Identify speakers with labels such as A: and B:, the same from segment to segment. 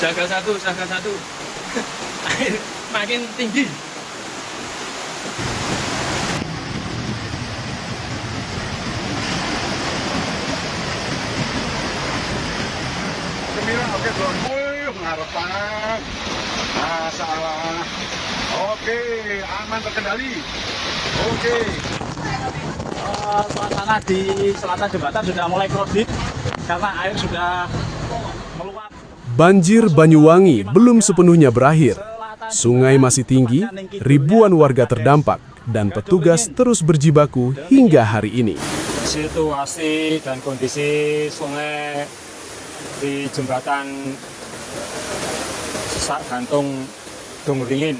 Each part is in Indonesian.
A: Jaga satu, jaga satu. Air makin tinggi.
B: Gembira, oke bro. Pengharapan. Masalah. Oke, aman terkendali. Oke.
A: Suasana di selatan jembatan sudah mulai krodit karena air sudah meluap.
C: Banjir Banyuwangi belum sepenuhnya berakhir. Sungai masih tinggi, ribuan warga terdampak, dan petugas terus berjibaku hingga hari ini.
A: Situasi dan kondisi sungai di jembatan Sesak Gantung Dungringin.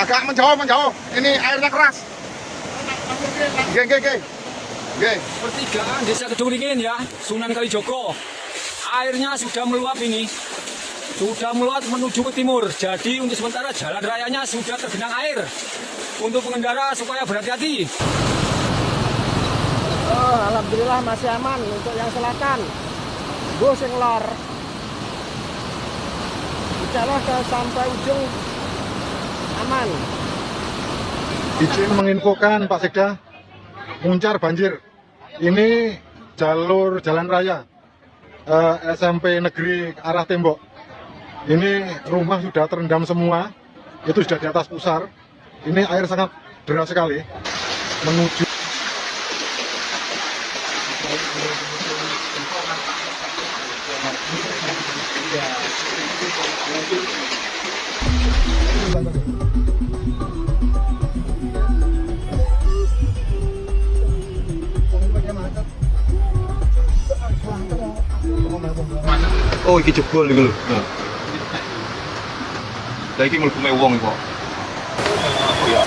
B: Agak menjauh. Ini airnya keras. Oke.
A: Pertigaan Desa Kedungringin ya, Sunan Kalijogo. Airnya sudah meluap ini. Sudah meluap menuju ke timur. Jadi untuk sementara jalan rayanya sudah tergenang air. Untuk pengendara supaya berhati-hati.
D: Oh, alhamdulillah masih aman untuk yang selatan. Bus yang lor. Insyaallah sampai ujung aman.
B: Izin menginfokan Pak Sekda, Muncar banjir. Ini jalur jalan raya SMP Negeri arah Tembok. Ini rumah sudah terendam semua, itu sudah di atas pusar. Ini air sangat deras sekali menuju.
E: Oh, iki jebol iki lho. Lah iki mlebu wong iki kok. Oh ya.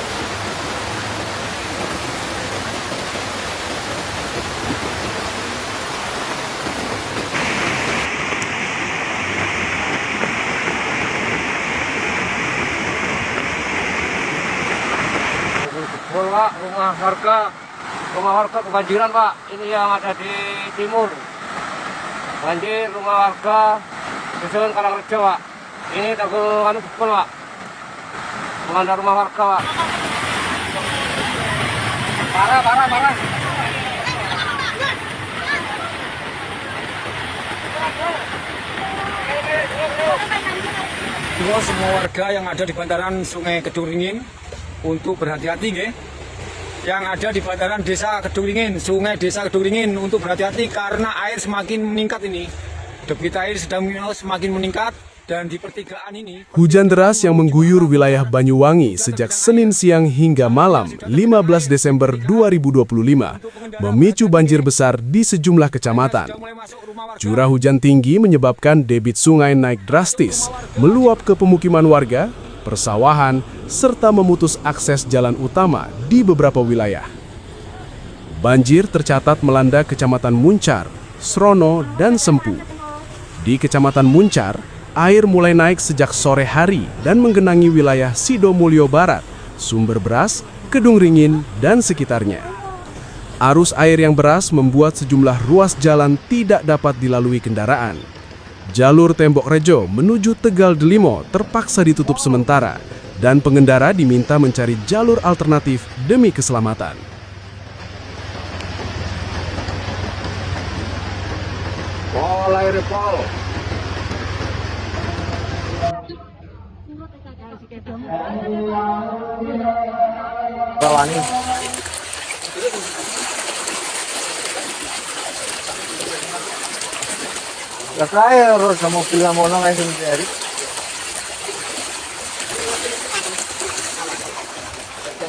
D: Jebol Pak, rumah warga kebanjiran Pak. Ini yang ada di timur. Banjir rumah warga Dusun Karangrejo Pak. Ini Dago jebol Pak. Melanda rumah warga Pak. Parah.
A: Semua warga yang ada di bantaran Sungai Kedungringin untuk berhati-hati nggih. Yang ada di bantaran Desa Kedungringin, Sungai Desa Kedungringin untuk berhati-hati karena air semakin meningkat ini. Debit air sedang semakin meningkat dan di pertigaan ini.
C: Hujan deras yang mengguyur wilayah Banyuwangi sejak Senin siang hingga malam 15 Desember 2025 memicu banjir besar di sejumlah kecamatan. Curah hujan tinggi menyebabkan debit sungai naik drastis, meluap ke pemukiman warga, persawahan, serta memutus akses jalan utama di beberapa wilayah. Banjir tercatat melanda Kecamatan Muncar, Srono, dan Sempu. Di Kecamatan Muncar, air mulai naik sejak sore hari dan menggenangi wilayah Sidomulyo Barat, Sumber Beras, Kedungringin, dan sekitarnya. Arus air yang deras membuat sejumlah ruas jalan tidak dapat dilalui kendaraan. Jalur Tembok Rejo menuju Tegal Delimo terpaksa ditutup sementara dan pengendara diminta mencari jalur alternatif demi keselamatan.
B: Pol air pol.
D: Rawani. Lah saya harus sama mobil mono kayak sendiri.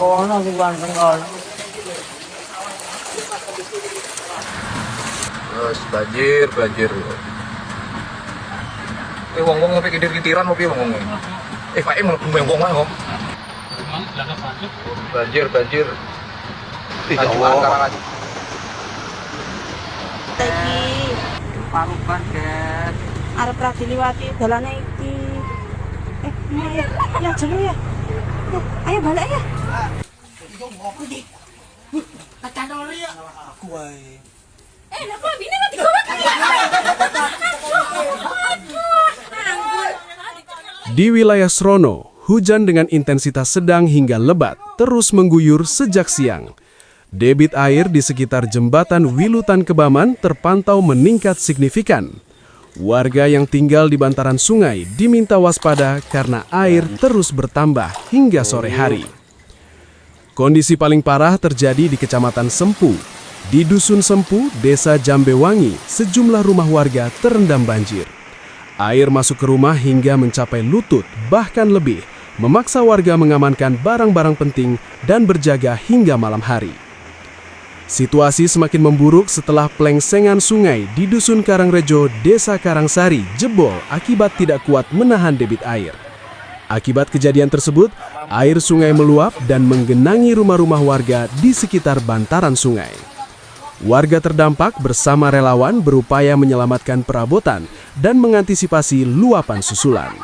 D: Oh, no, bukan tengah.
E: Terus banjir. Wong-wong sampai kitir-kitiran opo wong-wong. Pak mlebu wong wae, Om. Banjir. Ya Allah.
D: Paruban, guys.
F: arep ra diliwati dalane iki. Ini ya jero ya. Ayo balik ya. Napa bini nanti gue
C: Di wilayah Srono, hujan dengan intensitas sedang hingga lebat terus mengguyur sejak siang. Debit air di sekitar jembatan Wilutan Kebaman terpantau meningkat signifikan. Warga yang tinggal di bantaran sungai diminta waspada karena air terus bertambah hingga sore hari. Kondisi paling parah terjadi di Kecamatan Sempu. Di Dusun Sempu, Desa Jambewangi, sejumlah rumah warga terendam banjir. Air masuk ke rumah hingga mencapai lutut, bahkan lebih, memaksa warga mengamankan barang-barang penting dan berjaga hingga malam hari. Situasi semakin memburuk setelah plengsengan sungai di Dusun Karangrejo, Desa Karangsari, jebol akibat tidak kuat menahan debit air. Akibat kejadian tersebut, air sungai meluap dan menggenangi rumah-rumah warga di sekitar bantaran sungai. Warga terdampak bersama relawan berupaya menyelamatkan perabotan dan mengantisipasi luapan susulan.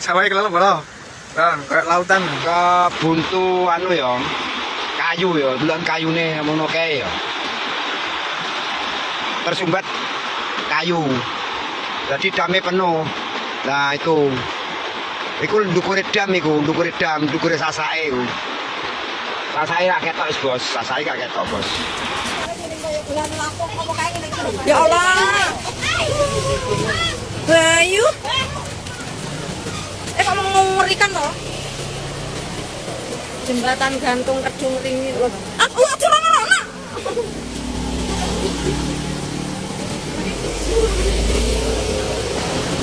A: Sawahnya kelelep bro. Kan kayak lautan.
G: Ke buntu anu ya, kayu ya, bulan kayune ngono kae ya. Tersumbat kayu. Jadi damnya penuh. Nah itu ndukure dam iku, ndukure sasake iku. Sasake gak ketok bos, sasake gak ketok bos.
F: Ya Allah. Bayu. Kok mengerikan toh? Jembatan gantung Kedung Ringin loh. Aku curang anak.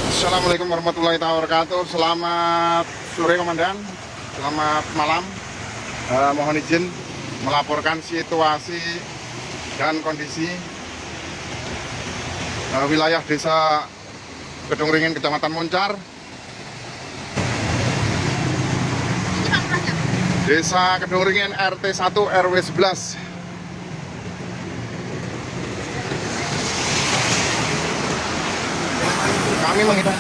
B: Assalamualaikum warahmatullahi wabarakatuh. Selamat sore komandan, selamat malam. Mohon izin melaporkan situasi dan kondisi wilayah Desa Kedung Ringin, Kecamatan Moncar, Desa Kedung Ringin RT 1 RW 11. Kami menghidap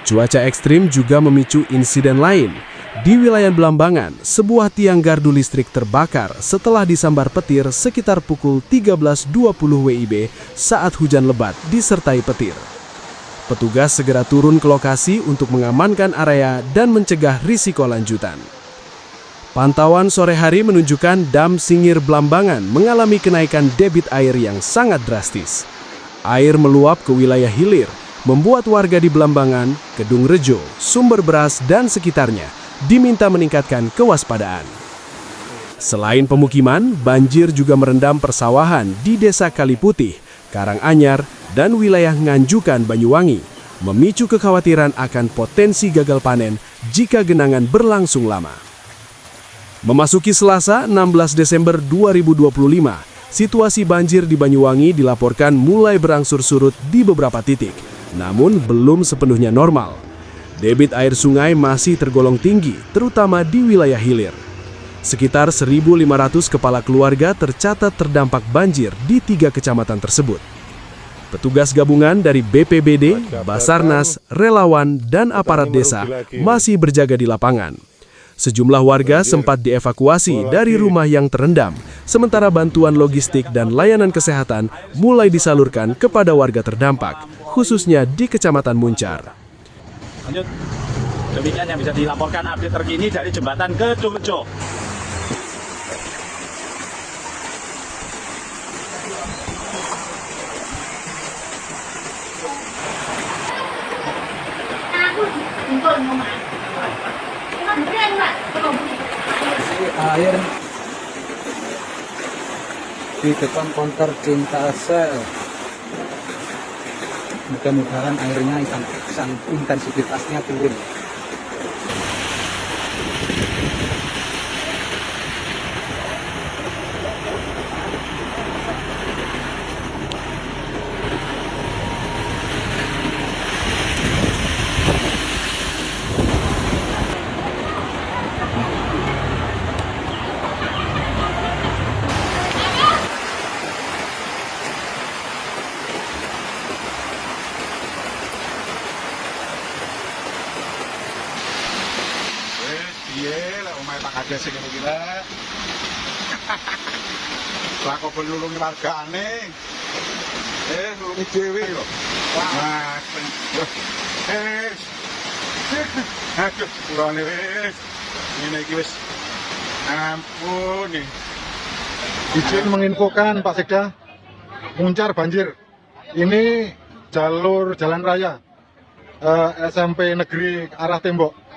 C: Cuaca ekstrim juga memicu insiden lain. Di wilayah Blambangan, sebuah tiang gardu listrik terbakar setelah disambar petir sekitar pukul 13.20 WIB saat hujan lebat disertai petir. Petugas segera turun ke lokasi untuk mengamankan area dan mencegah risiko lanjutan. Pantauan sore hari menunjukkan Dam Singir Blambangan mengalami kenaikan debit air yang sangat drastis. Air meluap ke wilayah hilir, membuat warga di Blambangan, Kedung Rejo, Sumber Beras, dan sekitarnya diminta meningkatkan kewaspadaan. Selain pemukiman, banjir juga merendam persawahan di Desa Kaliputih, Karanganyar, dan wilayah Nganjukan, Banyuwangi, memicu kekhawatiran akan potensi gagal panen jika genangan berlangsung lama. Memasuki Selasa, 16 Desember 2025, situasi banjir di Banyuwangi dilaporkan mulai berangsur surut di beberapa titik, namun belum sepenuhnya normal. Debit air sungai masih tergolong tinggi, terutama di wilayah hilir. Sekitar 1.500 kepala keluarga tercatat terdampak banjir di 3 kecamatan tersebut. Petugas gabungan dari BPBD, Basarnas, relawan, dan aparat desa masih berjaga di lapangan. Sejumlah warga sempat dievakuasi dari rumah yang terendam, sementara bantuan logistik dan layanan kesehatan mulai disalurkan kepada warga terdampak, khususnya di Kecamatan Muncar.
H: Lanjut, demikian yang bisa dilaporkan update terkini dari jembatan Kedungrejo.
I: Air di depan konter Cinta Sel. Mudah-mudahan airnya intensitasnya turun.
B: Iya lah, omah tak ada sing ngene iki lah. Lah kok nulungi wargane. Nulungi dhewe lho. Wah. Aduh, kurane wis. Ngene iki wis. Ampun nih. Izin menginfokan Pak Sekda, Muncar banjir. Ini jalur jalan raya SMP Negeri arah Tembok.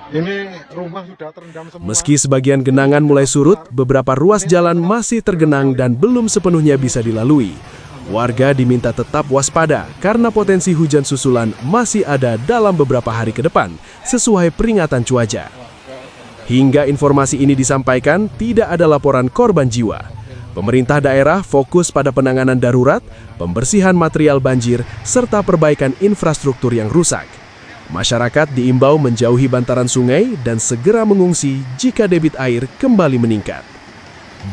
B: Ini rumah sudah terendam semua.
C: Meski sebagian genangan mulai surut, beberapa ruas jalan masih tergenang dan belum sepenuhnya bisa dilalui. Warga diminta tetap waspada karena potensi hujan susulan masih ada dalam beberapa hari ke depan, sesuai peringatan cuaca. Hingga informasi ini disampaikan, tidak ada laporan korban jiwa. Pemerintah daerah fokus pada penanganan darurat, pembersihan material banjir, serta perbaikan infrastruktur yang rusak. Masyarakat diimbau menjauhi bantaran sungai dan segera mengungsi jika debit air kembali meningkat.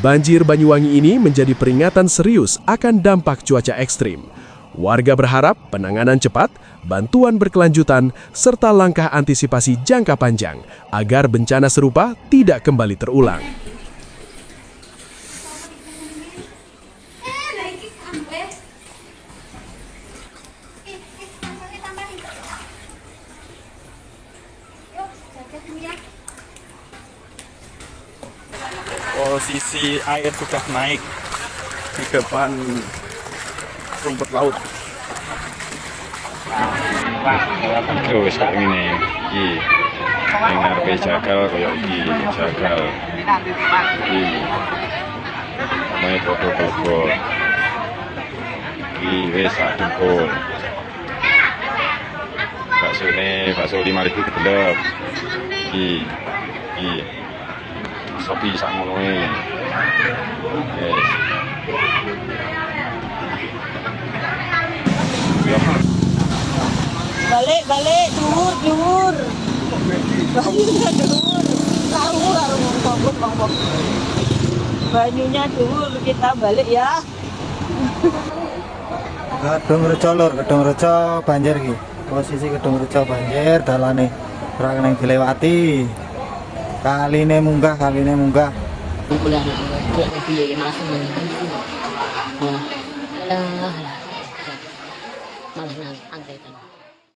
C: Banjir Banyuwangi ini menjadi peringatan serius akan dampak cuaca ekstrim. Warga berharap penanganan cepat, bantuan berkelanjutan, serta langkah antisipasi jangka panjang agar bencana serupa tidak kembali terulang.
H: Posisi air sudah naik di depan rumput laut.
J: Terus kayak gini, yang ngarepe jagal kayak iki, jagal. Main foto-foto. Iki wis sak dengkul. Bakso 5.000 kedelep. Iki. Sopi sak ngono e. Yes.
F: Balik, dhuwur. Banyunya dhuwur. Tahu karo ngomong. Banyunya dhuwur, kita balik ya.
I: Kedungrejo banjir iki. Posisi Kedungrejo banjir, dalane ora kena dilewati. Kaline munggah.
K: Kuliah anak piye masuk malah nang angkretan.